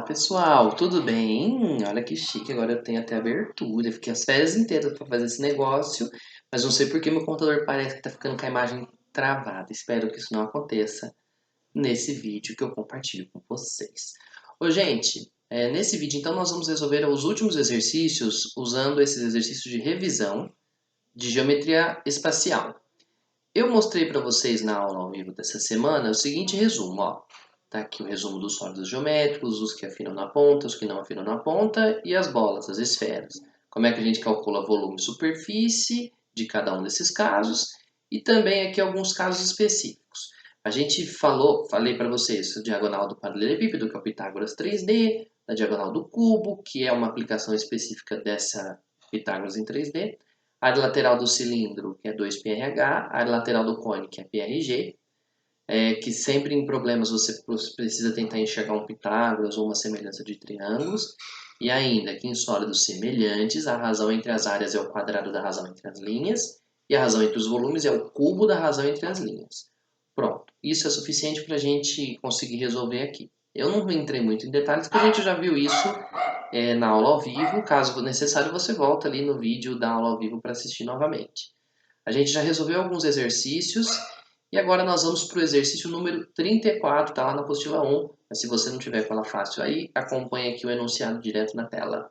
pessoal, tudo bem? Olha que chique, agora eu tenho até abertura. Eu fiquei as férias inteiras para fazer esse negócio, mas não sei por que meu computador parece que tá ficando com a imagem travada. Espero que isso não aconteça nesse vídeo que eu compartilho com vocês. Ô, gente, nesse vídeo então nós vamos resolver os últimos exercícios usando esses exercícios de revisão de geometria espacial. Eu mostrei para vocês na aula ao vivo dessa semana o seguinte resumo, ó. Tá aqui o resumo dos sólidos geométricos, os que afinam na ponta, os que não afinam na ponta e as bolas, as esferas. Como é que a gente calcula volume e superfície de cada um desses casos e também aqui alguns casos específicos. A gente falei para vocês a diagonal do paralelepípedo, que é o Pitágoras 3D, a diagonal do cubo, que é uma aplicação específica dessa Pitágoras em 3D, a área lateral do cilindro, que é 2πrh, a área lateral do cone, que é πrg, que sempre em problemas você precisa tentar enxergar um Pitágoras ou uma semelhança de triângulos, e ainda que em sólidos semelhantes, a razão entre as áreas é o quadrado da razão entre as linhas, e a razão entre os volumes é o cubo da razão entre as linhas. Pronto, isso é suficiente para a gente conseguir resolver aqui. Eu não entrei muito em detalhes, porque a gente já viu isso na aula ao vivo. Caso necessário, você volta ali no vídeo da aula ao vivo para assistir novamente. A gente já resolveu alguns exercícios e agora nós vamos para o exercício número 34, está lá na apostila 1. Mas se você não tiver com ela fácil aí, acompanhe aqui o enunciado direto na tela.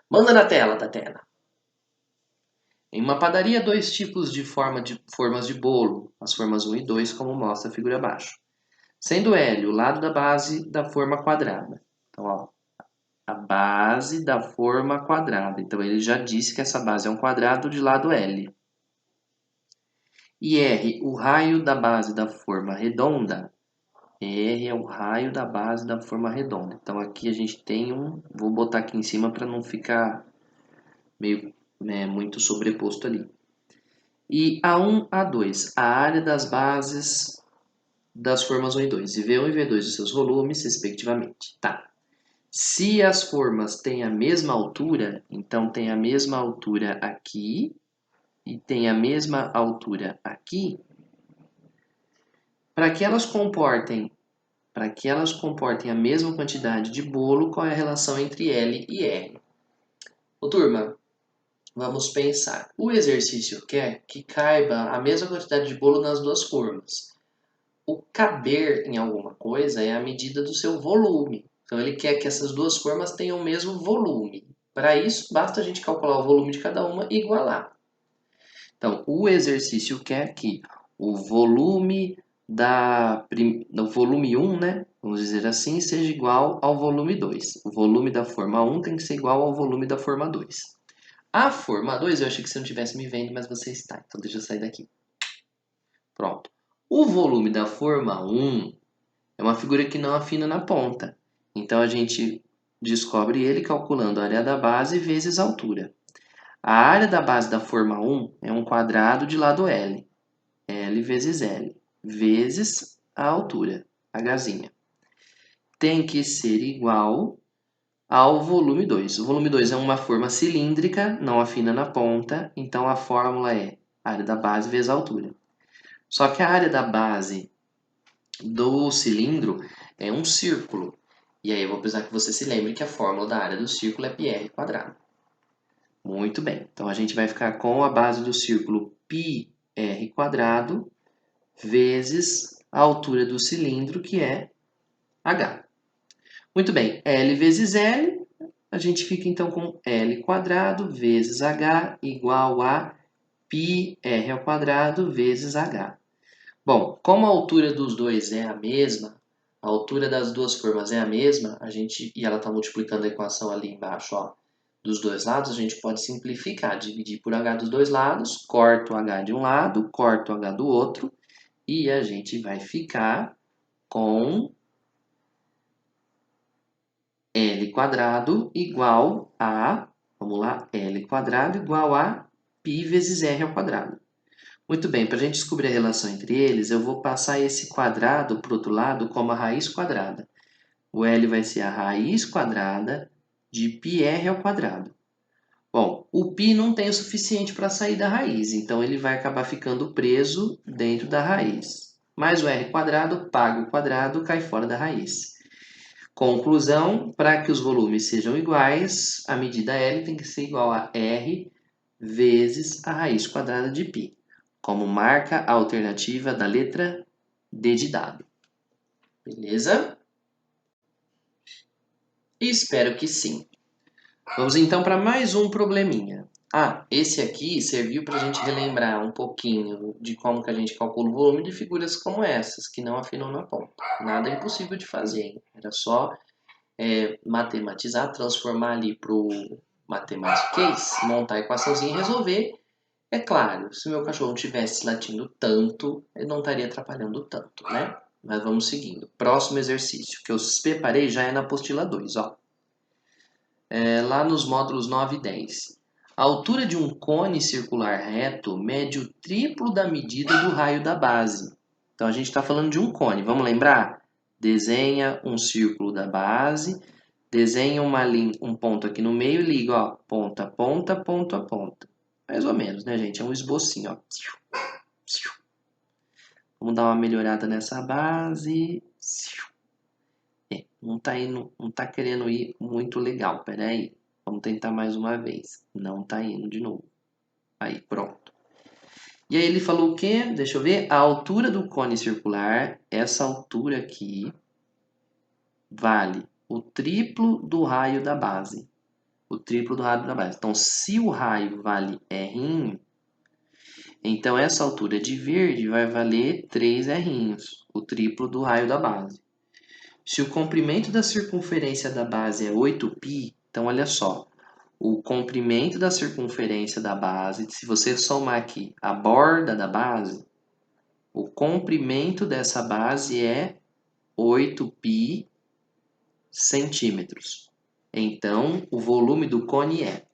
Manda na tela, Tatena! Em uma padaria, dois tipos de formas de bolo, as formas 1 e 2, como mostra a figura abaixo. Sendo L o lado da base da forma quadrada. Então, ó, a base da forma quadrada. Então, ele já disse que essa base é um quadrado de lado L. E R, o raio da base da forma redonda. R é o raio da base da forma redonda. Então, aqui a gente tem um... Vou botar aqui em cima para não ficar meio, muito sobreposto ali. E A1, A2, a área das bases das formas 1 e 2. E V1 e V2 de seus volumes, respectivamente. Tá. Se as formas têm a mesma altura, então tem a mesma altura aqui e tem a mesma altura aqui, para que elas comportem a mesma quantidade de bolo, qual é a relação entre L e R? Ô, turma, vamos pensar. O exercício quer que caiba a mesma quantidade de bolo nas duas formas. O caber em alguma coisa é a medida do seu volume. Então, ele quer que essas duas formas tenham o mesmo volume. Para isso, basta a gente calcular o volume de cada uma e igualar. Então, o exercício quer que o volume do volume 1, né, vamos dizer assim, seja igual ao volume 2. O volume da forma 1 tem que ser igual ao volume da forma 2. A forma 2, eu achei que você não estivesse me vendo, mas você está. Então, deixa eu sair daqui. Pronto. O volume da forma 1 é uma figura que não afina na ponta. Então, a gente descobre ele calculando a área da base vezes a altura. A área da base da forma 1 é um quadrado de lado L. L vezes L, vezes a altura, Hzinha. Tem que ser igual ao volume 2. O volume 2 é uma forma cilíndrica, não afina na ponta, então a fórmula é área da base vezes a altura. Só que a área da base do cilindro é um círculo. E aí eu vou precisar que você se lembre que a fórmula da área do círculo é πr quadrado. Muito bem, então a gente vai ficar com a base do círculo πr quadrado vezes a altura do cilindro, que é h. Muito bem, L vezes L, a gente fica então com L quadrado vezes h igual a πr ao quadrado vezes h. Bom, como a altura dos dois é a mesma, a altura das duas formas é a mesma, e ela está multiplicando a equação ali embaixo, ó, dos dois lados, a gente pode simplificar, dividir por h dos dois lados, corta o h de um lado, corta o h do outro, e a gente vai ficar com L quadrado igual a, vamos lá, L quadrado igual a π vezes r ao quadrado. Muito bem, para a gente descobrir a relação entre eles, eu vou passar esse quadrado para o outro lado como a raiz quadrada. O L vai ser a raiz quadrada de πr ao quadrado. Bom, o π não tem o suficiente para sair da raiz, então ele vai acabar ficando preso dentro da raiz. Mais o r quadrado, paga o quadrado, cai fora da raiz. Conclusão, para que os volumes sejam iguais, a medida L tem que ser igual a R vezes a raiz quadrada de π, como marca a alternativa da letra D de dado. Beleza? Espero que sim. Vamos então para mais um probleminha. Esse aqui serviu para a gente relembrar um pouquinho de como que a gente calcula o volume de figuras como essas, que não afinam na ponta. Nada é impossível de fazer, hein? Era só matematizar, transformar ali para o matematiquês, montar a equaçãozinha e resolver. É claro, se meu cachorro não estivesse latindo tanto, ele não estaria atrapalhando tanto, né? Mas vamos seguindo. Próximo exercício que eu preparei já é na apostila 2, ó. Lá nos módulos 9 e 10. A altura de um cone circular reto mede o triplo da medida do raio da base. Então a gente está falando de um cone, vamos lembrar? Desenha um círculo da base, desenha uma linha, um ponto aqui no meio e liga, ó, ponta, ponta, ponta, ponta. Mais ou menos, né, gente? É um esbocinho, ó. Vamos dar uma melhorada nessa base. Não tá indo, não tá querendo ir muito legal. Pera aí. Vamos tentar mais uma vez. Não tá indo de novo. Aí, pronto. E aí ele falou o quê? Deixa eu ver. A altura do cone circular, essa altura aqui, vale o triplo do raio da base. O triplo do raio da base. Então, se o raio vale R', então essa altura de verde vai valer 3 R'inhos, o triplo do raio da base. Se o comprimento da circunferência da base é 8π, então olha só, o comprimento da circunferência da base, se você somar aqui a borda da base, o comprimento dessa base é 8π centímetros. Então, o volume do cone é.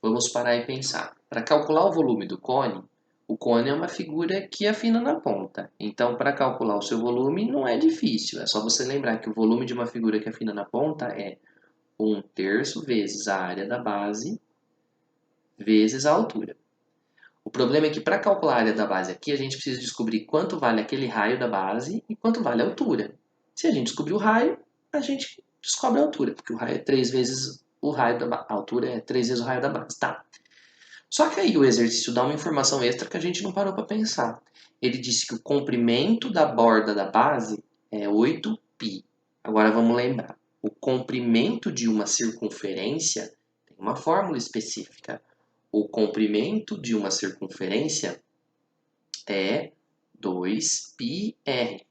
Vamos parar e pensar. Para calcular o volume do cone, o cone é uma figura que afina na ponta. Então, para calcular o seu volume, não é difícil. É só você lembrar que o volume de uma figura que afina na ponta é 1/3 vezes a área da base vezes a altura. O problema é que para calcular a área da base aqui, a gente precisa descobrir quanto vale aquele raio da base e quanto vale a altura. Se a gente descobrir o raio, a gente descobre a altura, porque o raio é 3 vezes o raio da base. A altura é 3 vezes o raio da base. Tá. Só que aí o exercício dá uma informação extra que a gente não parou para pensar. Ele disse que o comprimento da borda da base é 8π. Agora vamos lembrar. O comprimento de uma circunferência tem uma fórmula específica. O comprimento de uma circunferência é 2πr.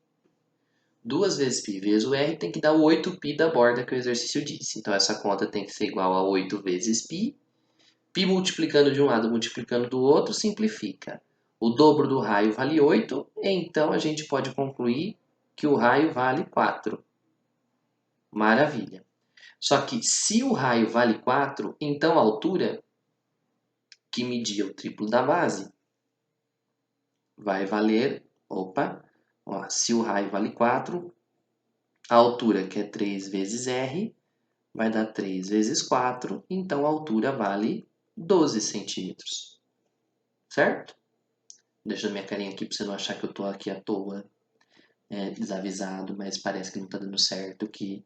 2 vezes π vezes o r tem que dar o 8π da borda que o exercício disse. Então essa conta tem que ser igual a 8 vezes π. Π multiplicando de um lado, multiplicando do outro, simplifica. O dobro do raio vale 8, então a gente pode concluir que o raio vale 4. Maravilha. Só que se o raio vale 4, então a altura, que media o triplo da base, vai valer... se o raio vale 4, a altura, que é 3 vezes r, vai dar 3 vezes 4, então a altura vale 12 centímetros. Certo? Deixando minha carinha aqui para você não achar que eu tô aqui à toa, desavisado, mas parece que não está dando certo, que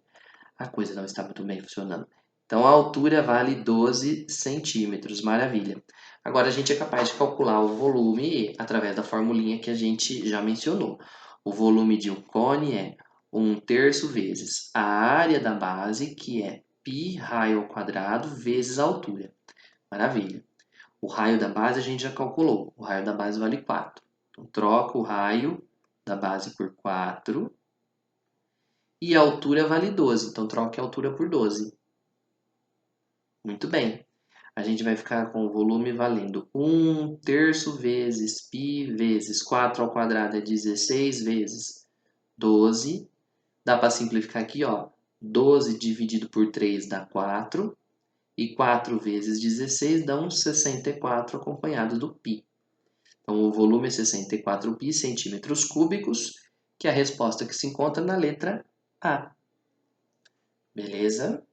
a coisa não está muito bem funcionando. Então a altura vale 12 centímetros, maravilha. Agora a gente é capaz de calcular o volume através da formulinha que a gente já mencionou. O volume de um cone é 1/3 vezes a área da base, que é π raio ao quadrado, vezes a altura. Maravilha. O raio da base a gente já calculou. O raio da base vale 4. Então, troca o raio da base por 4. E a altura vale 12. Então, troca a altura por 12. Muito bem. A gente vai ficar com o volume valendo 1/3 vezes π vezes 4 ao quadrado é 16 vezes 12. Dá para simplificar aqui, ó. 12 dividido por 3 dá 4. E 4 vezes 16 dá uns 64 acompanhado do π. Então, o volume é 64π centímetros cúbicos, que é a resposta que se encontra na letra A. Beleza?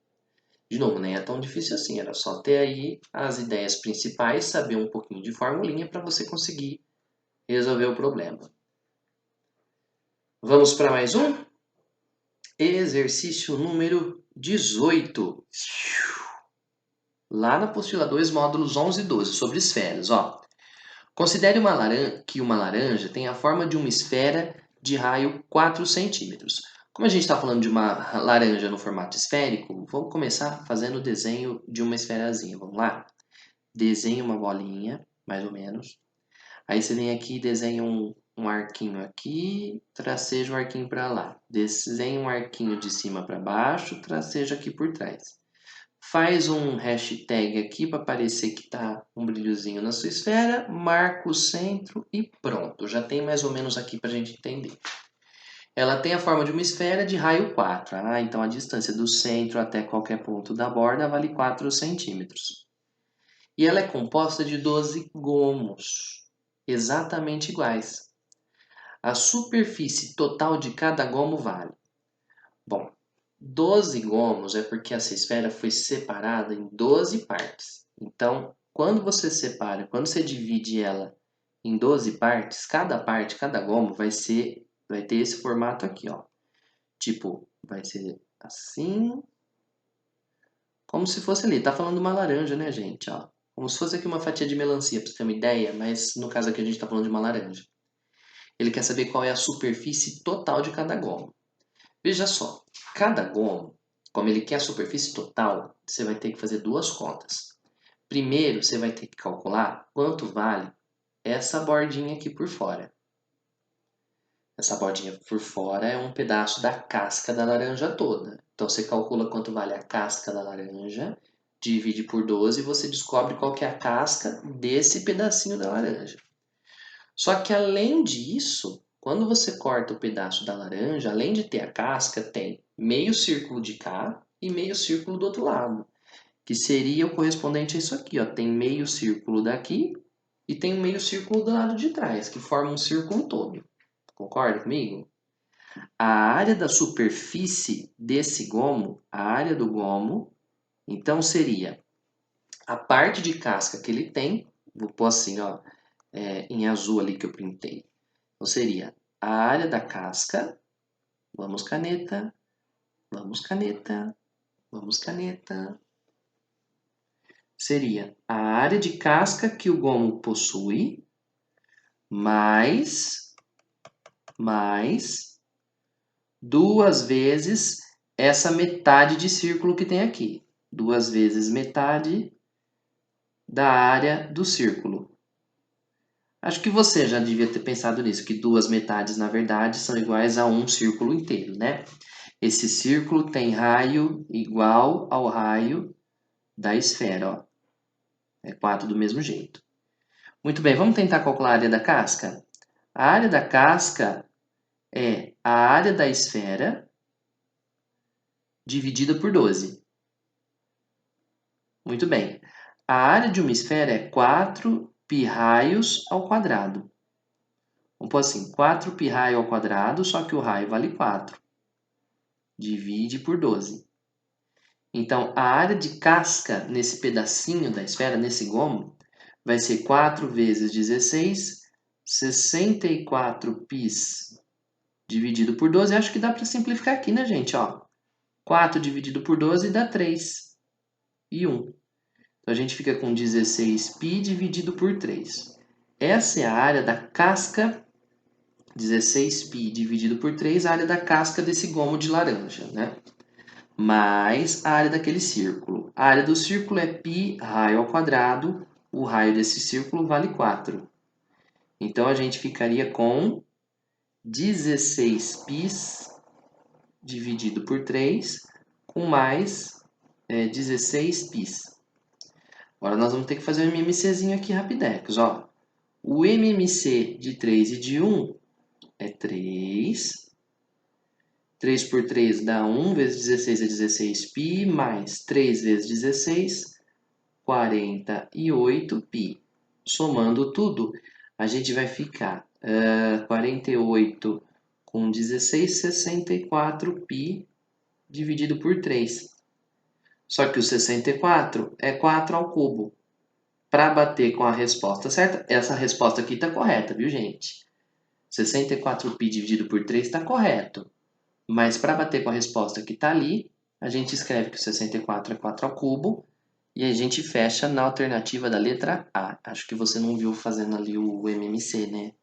De novo, nem é tão difícil assim, era só ter aí as ideias principais, saber um pouquinho de formulinha para você conseguir resolver o problema. Vamos para mais um? Exercício número 18. Lá na apostila 2, módulos 11 e 12, sobre esferas. Ó. Considere que uma laranja tem a forma de uma esfera de raio 4 centímetros. Como a gente está falando de uma laranja no formato esférico, vamos começar fazendo o desenho de uma esferazinha. Vamos lá? Desenha uma bolinha, mais ou menos. Aí você vem aqui e desenha um arquinho aqui, traceja o arquinho para lá. Desenha um arquinho de cima para baixo, traceja aqui por trás. Faz um hashtag aqui para parecer que está um brilhozinho na sua esfera, marca o centro e pronto. Já tem mais ou menos aqui para a gente entender. Ela tem a forma de uma esfera de raio 4. Então a distância do centro até qualquer ponto da borda vale 4 centímetros. E ela é composta de 12 gomos, exatamente iguais. A superfície total de cada gomo vale. Bom, 12 gomos é porque essa esfera foi separada em 12 partes. Então, quando você divide ela em 12 partes, cada parte, cada gomo vai ter esse formato aqui, ó. Tipo, vai ser assim, como se fosse ali. Tá falando de uma laranja, né, gente? Ó, como se fosse aqui uma fatia de melancia, para você ter uma ideia, mas no caso aqui a gente tá falando de uma laranja. Ele quer saber qual é a superfície total de cada gomo. Veja só, cada gomo, como ele quer a superfície total, você vai ter que fazer duas contas. Primeiro, você vai ter que calcular quanto vale essa bordinha aqui por fora. Essa bordinha por fora é um pedaço da casca da laranja toda. Então, você calcula quanto vale a casca da laranja, divide por 12 e você descobre qual que é a casca desse pedacinho da laranja. Só que além disso, quando você corta o pedaço da laranja, além de ter a casca, tem meio círculo de cá e meio círculo do outro lado, que seria o correspondente a isso aqui, ó. Tem meio círculo daqui e tem um meio círculo do lado de trás, que forma um círculo todo. Concorda comigo? A área da superfície desse gomo, a área do gomo, então seria a parte de casca que ele tem, vou pôr assim, ó, em azul ali que eu printei. Então seria a área da casca, vamos caneta, vamos caneta, vamos caneta. Seria a área de casca que o gomo possui, mais duas vezes essa metade de círculo que tem aqui. Duas vezes metade da área do círculo. Acho que você já devia ter pensado nisso, que duas metades, na verdade, são iguais a um círculo inteiro, né? Esse círculo tem raio igual ao raio da esfera, ó. É 4 do mesmo jeito. Muito bem, vamos tentar calcular a área da casca? A área da casca é a área da esfera dividida por 12. Muito bem. A área de uma esfera é 4 π raios ao quadrado. Vamos pôr assim, 4 π raio ao quadrado, só que o raio vale 4. Divide por 12. Então, a área de casca nesse pedacinho da esfera, nesse gomo, vai ser 4 vezes 16, 64 πs dividido por 12. Acho que dá para simplificar aqui, né, gente? Ó, 4 dividido por 12 dá 3 e 1. Então, a gente fica com 16 π dividido por 3. Essa é a área da casca, 16 π dividido por 3, a área da casca desse gomo de laranja, né? Mais a área daquele círculo. A área do círculo é π raio ao quadrado, o raio desse círculo vale 4. Então, a gente ficaria com 16 π dividido por 3, com mais 16 π. Agora, nós vamos ter que fazer um MMCzinho aqui rapidex, ó. O MMC de 3 e de 1 é 3. 3 por 3 dá 1, vezes 16 é 16 π, mais 3 vezes 16, 48 π. Somando tudo, a gente vai ficar 48 com 16, 64 π dividido por 3. Só que o 64 é 4 ao cubo. Para bater com a resposta certa, essa resposta aqui está correta, viu, gente? 64 π dividido por 3 está correto. Mas para bater com a resposta que está ali, a gente escreve que o 64 é 4 ao cubo e a gente fecha na alternativa da letra A. Acho que você não viu fazendo ali o MMC, né?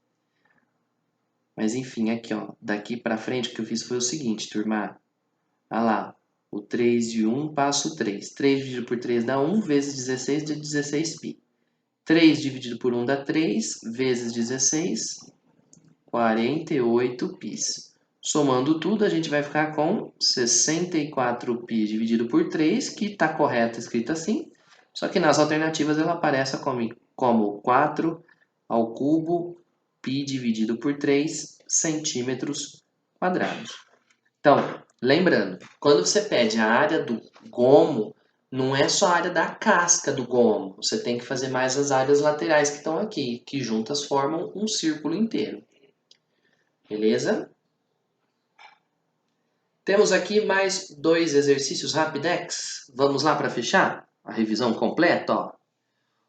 Mas enfim, aqui ó, daqui para frente o que eu fiz foi o seguinte, turma. Olha lá, o 3 de 1 passa o 3. 3 dividido por 3 dá 1, vezes 16 dá 16π. 3 dividido por 1 dá 3, vezes 16, 48π. Somando tudo, a gente vai ficar com 64π dividido por 3, que está correto escrito assim. Só que nas alternativas ela aparece como 4 ao cubo, π dividido por 3 centímetros quadrados. Então, lembrando, quando você pede a área do gomo, não é só a área da casca do gomo. Você tem que fazer mais as áreas laterais que estão aqui, que juntas formam um círculo inteiro. Beleza? Temos aqui mais 2 exercícios rapidex. Vamos lá para fechar a revisão completa, ó.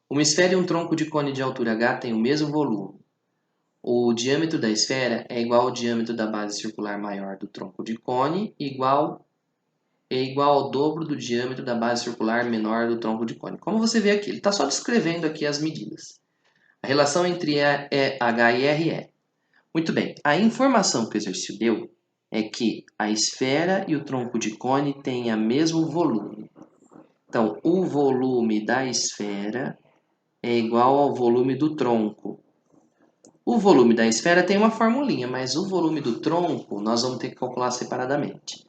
Uma esfera e um tronco de cone de altura h têm o mesmo volume. O diâmetro da esfera é igual ao diâmetro da base circular maior do tronco de cone, é igual ao dobro do diâmetro da base circular menor do tronco de cone. Como você vê aqui, ele está só descrevendo aqui as medidas. A relação entre H e R é. Muito bem, a informação que o exercício deu é que a esfera e o tronco de cone têm o mesmo volume. Então, o volume da esfera é igual ao volume do tronco. O volume da esfera tem uma formulinha, mas o volume do tronco nós vamos ter que calcular separadamente.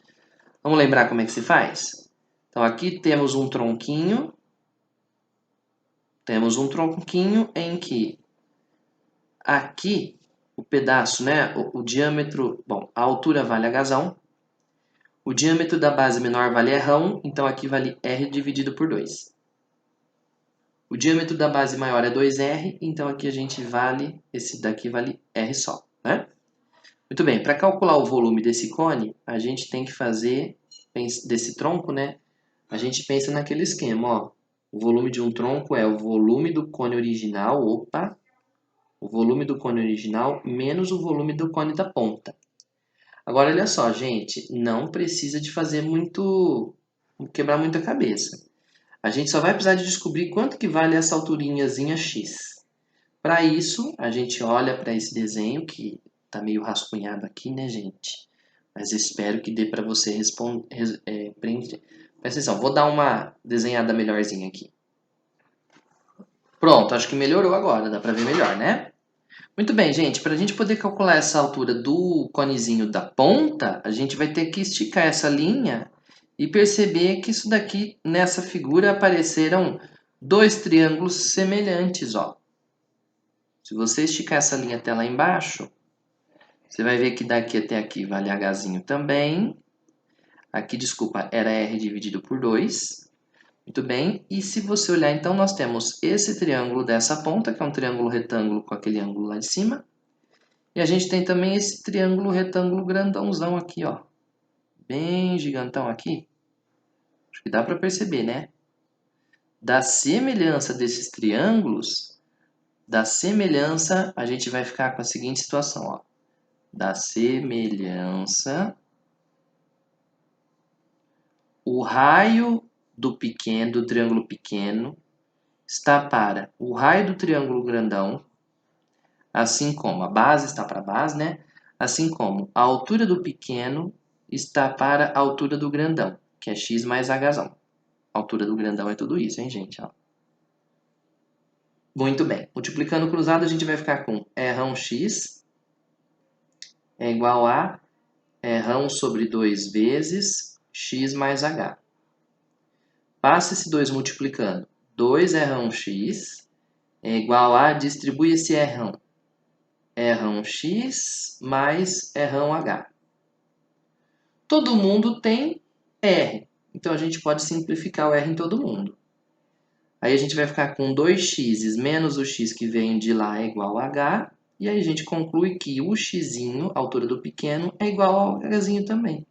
Vamos lembrar como é que se faz? Então, aqui temos um tronquinho. Temos um tronquinho em que aqui o pedaço, né, o diâmetro, bom, a altura vale Hzão. O diâmetro da base menor vale Rão, então aqui vale R dividido por 2. O diâmetro da base maior é 2R, então aqui a gente vale, esse daqui vale R só, né? Muito bem, para calcular o volume desse cone, a gente tem que fazer, desse tronco, né? A gente pensa naquele esquema, ó. O volume de um tronco é o volume do cone original, o volume do cone original menos o volume do cone da ponta. Agora, olha só, gente, não precisa de fazer muito, quebrar muita cabeça. A gente só vai precisar de descobrir quanto que vale essa alturinhazinha X. Para isso, a gente olha para esse desenho, que está meio rascunhado aqui, né, gente? Mas espero que dê para você preencher. Presta atenção, vou dar uma desenhada melhorzinha aqui. Pronto, acho que melhorou agora, dá para ver melhor, né? Muito bem, gente, para a gente poder calcular essa altura do conezinho da ponta, a gente vai ter que esticar essa linha e perceber que isso daqui, nessa figura, apareceram dois triângulos semelhantes, ó. Se você esticar essa linha até lá embaixo, você vai ver que daqui até aqui vale Hzinho também. Aqui, desculpa, era R dividido por 2. Muito bem, e se você olhar, então, nós temos esse triângulo dessa ponta, que é um triângulo retângulo com aquele ângulo lá de cima. E a gente tem também esse triângulo retângulo grandãozão aqui, ó. Bem gigantão aqui. Acho que dá para perceber, né? Da semelhança desses triângulos, da semelhança, a gente vai ficar com a seguinte situação, ó. Da semelhança, o raio do triângulo pequeno, está para o raio do triângulo grandão, assim como a base está para a base, né? Assim como a altura do pequeno está para a altura do grandão, que é x mais hzão. A altura do grandão é tudo isso, hein, gente? Ó. Muito bem. Multiplicando cruzado, a gente vai ficar com Rx é igual a R sobre 2 vezes x mais h. Passa esse 2 multiplicando. 2R1x é igual a, distribui esse R1. R1x mais R1h. Todo mundo tem R, então a gente pode simplificar o R em todo mundo. Aí a gente vai ficar com 2x menos o x que vem de lá é igual a h, e aí a gente conclui que o x, a altura do pequeno, é igual ao hzinho também.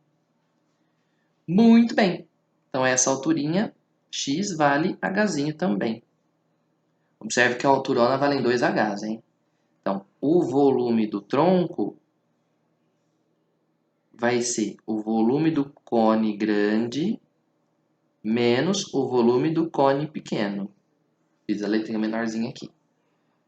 Muito bem, então essa alturinha, x vale hzinho também. Observe que a alturona vale em 2hs, hein? Então, o volume do tronco vai ser o volume do cone grande menos o volume do cone pequeno. Fiz a letrinha menorzinha aqui.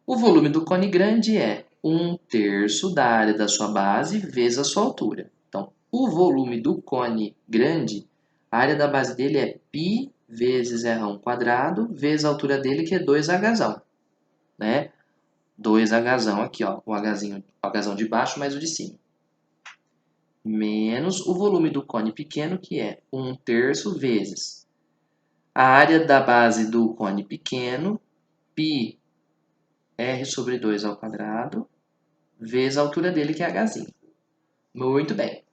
O volume do cone grande é 1/3 da área da sua base vezes a sua altura. Então, o volume do cone grande, a área da base dele é π vezes r² vezes a altura dele, que é 2hzão, né? 2hzão aqui, ó, o hzão de baixo mais o de cima. Menos o volume do cone pequeno, que é 1/3 vezes a área da base do cone pequeno, π r/2 vezes a altura dele, que é hzinho. Muito bem.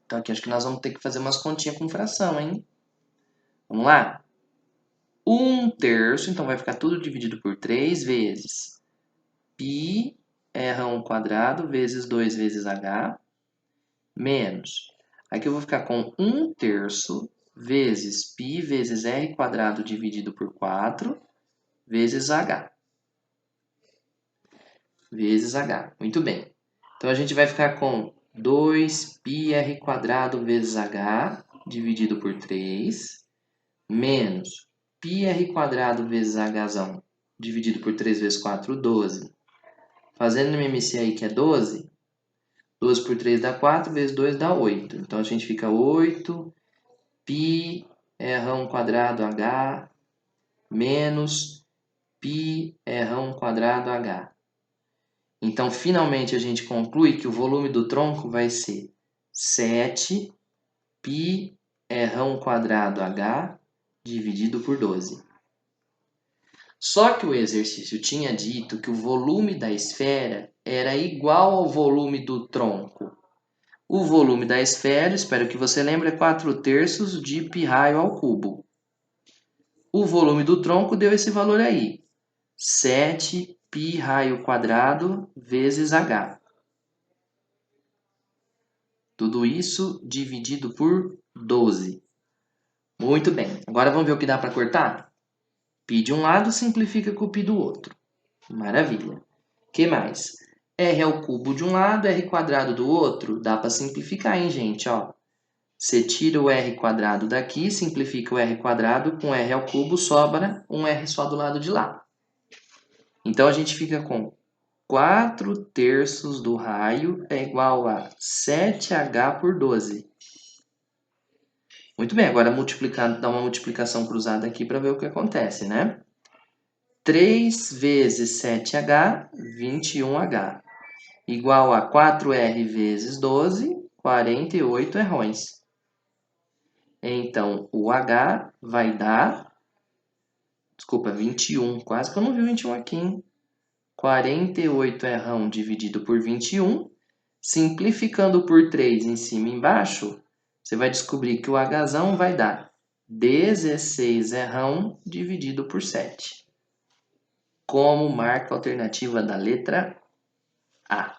Então aqui acho que nós vamos ter que fazer umas continhas com fração, hein? Vamos lá? 1/3, então vai ficar tudo dividido por 3 vezes π r² vezes 2 vezes h, menos. Aqui eu vou ficar com 1/3 vezes π vezes r² dividido por 4 vezes h. Vezes h. Muito bem. Então a gente vai ficar com 2πr² vezes h dividido por 3 menos πr² vezes hzão dividido por 3 vezes 4, 12. Fazendo no MC aí, que é 12, 12 por 3 dá 4, vezes 2 dá 8. Então a gente fica 8 π r² h menos π r² h. Então, finalmente, a gente conclui que o volume do tronco vai ser 7 π r² h dividido por 12. Só que o exercício tinha dito que o volume da esfera era igual ao volume do tronco. O volume da esfera, espero que você lembre, é 4/3 de πr². O volume do tronco deu esse valor aí, 7 πr² vezes h. Tudo isso dividido por 12. Muito bem. Agora vamos ver o que dá para cortar? Π de um lado simplifica com o π do outro. Maravilha. O que mais? R² de um lado, r² do outro. Dá para simplificar, hein, gente? Ó, você tira o r² daqui, simplifica o r² com r², sobra um r só do lado de lá. Então, a gente fica com 4/3 do raio é igual a 7h por 12. Muito bem, agora dá uma multiplicação cruzada aqui para ver o que acontece, né? 3 vezes 7h, 21h, igual a 4r vezes 12, 48 rões. Então, o h vai dar... Desculpa, 21. Quase que eu não vi 21 aqui, hein? 48 rão dividido por 21. Simplificando por 3 em cima e embaixo, você vai descobrir que o hzão vai dar 16 rão dividido por 7. Como marca a alternativa da letra A.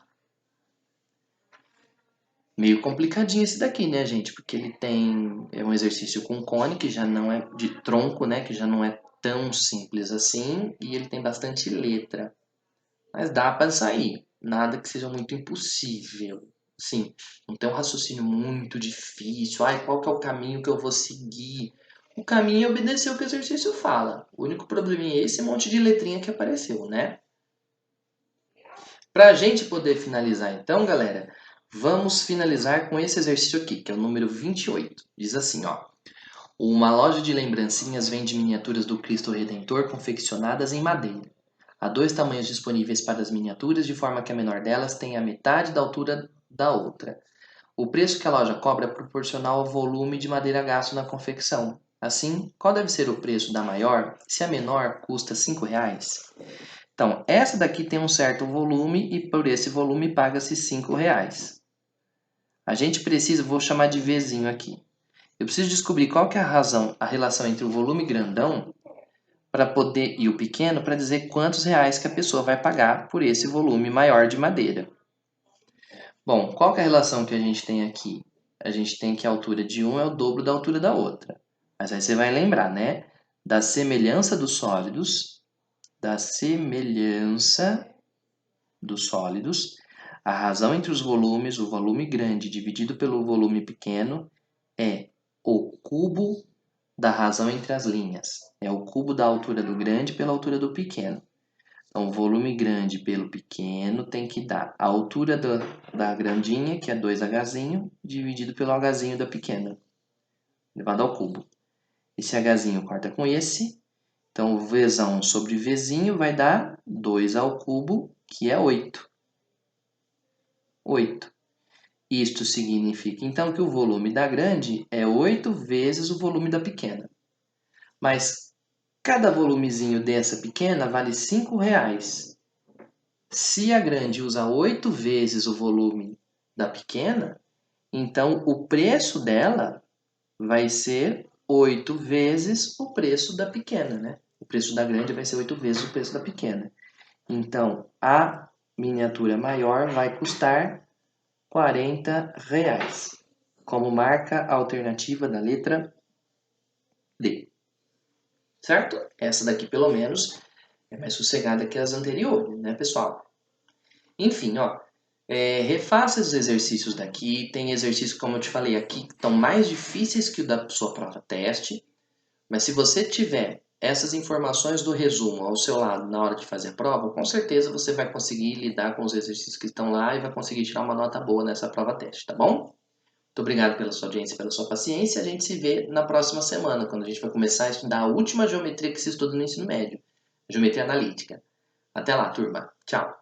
Meio complicadinho esse daqui, né, gente? Porque ele é um exercício com cone, que já não é de tronco, né? Que já não é tão simples assim. E ele tem bastante letra. Mas dá para sair. Nada que seja muito impossível. Sim, não tem um raciocínio muito difícil. Ai, qual que é o caminho que eu vou seguir? O caminho é obedecer o que o exercício fala. O único probleminha é esse monte de letrinha que apareceu, né? Para a gente poder finalizar então, galera, vamos finalizar com esse exercício aqui, que é o número 28. Diz assim, ó. Uma loja de lembrancinhas vende miniaturas do Cristo Redentor confeccionadas em madeira. Há 2 tamanhos disponíveis para as miniaturas, de forma que a menor delas tenha a metade da altura da outra. O preço que a loja cobra é proporcional ao volume de madeira gasto na confecção. Assim, qual deve ser o preço da maior se a menor custa R$ 5,00? Então, essa daqui tem um certo volume e por esse volume paga-se R$ 5,00. A gente precisa, vou chamar de Vzinho aqui. Eu preciso descobrir qual que é a relação entre o volume grandão e o pequeno para dizer quantos reais que a pessoa vai pagar por esse volume maior de madeira. Bom, qual que é a relação que a gente tem aqui? A gente tem que a altura de um é o dobro da altura da outra. Mas aí você vai lembrar, né? Da semelhança dos sólidos, A razão entre os volumes, o volume grande dividido pelo volume pequeno, é o cubo da razão entre as linhas. É o cubo da altura do grande pela altura do pequeno. Então, o volume grande pelo pequeno tem que dar a altura da grandinha, que é 2Hzinho, dividido pelo Hzinho da pequena, elevado ao cubo. Esse Hzinho corta com esse, então Vzão sobre Vzinho vai dar 2 ao cubo, que é 8. 8. Isto significa, então, que o volume da grande é 8 vezes o volume da pequena. Mas cada volumezinho dessa pequena vale R$5. Se a grande usa 8 vezes o volume da pequena, então o preço dela vai ser 8 vezes o preço da pequena, né? O preço da grande vai ser 8 vezes o preço da pequena. Então, a miniatura maior vai custar R$40, como marca a alternativa da letra D. Certo? Essa daqui, pelo menos, é mais sossegada que as anteriores, né, pessoal? Enfim, ó, refaça os exercícios daqui. Tem exercícios, como eu te falei aqui, que estão mais difíceis que o da sua prova teste. Mas se você tiver essas informações do resumo ao seu lado na hora de fazer a prova, com certeza você vai conseguir lidar com os exercícios que estão lá e vai conseguir tirar uma nota boa nessa prova teste, tá bom? Muito obrigado pela sua audiência, pela sua paciência. A gente se vê na próxima semana, quando a gente vai começar a estudar a última geometria que se estuda no ensino médio, geometria analítica. Até lá, turma. Tchau.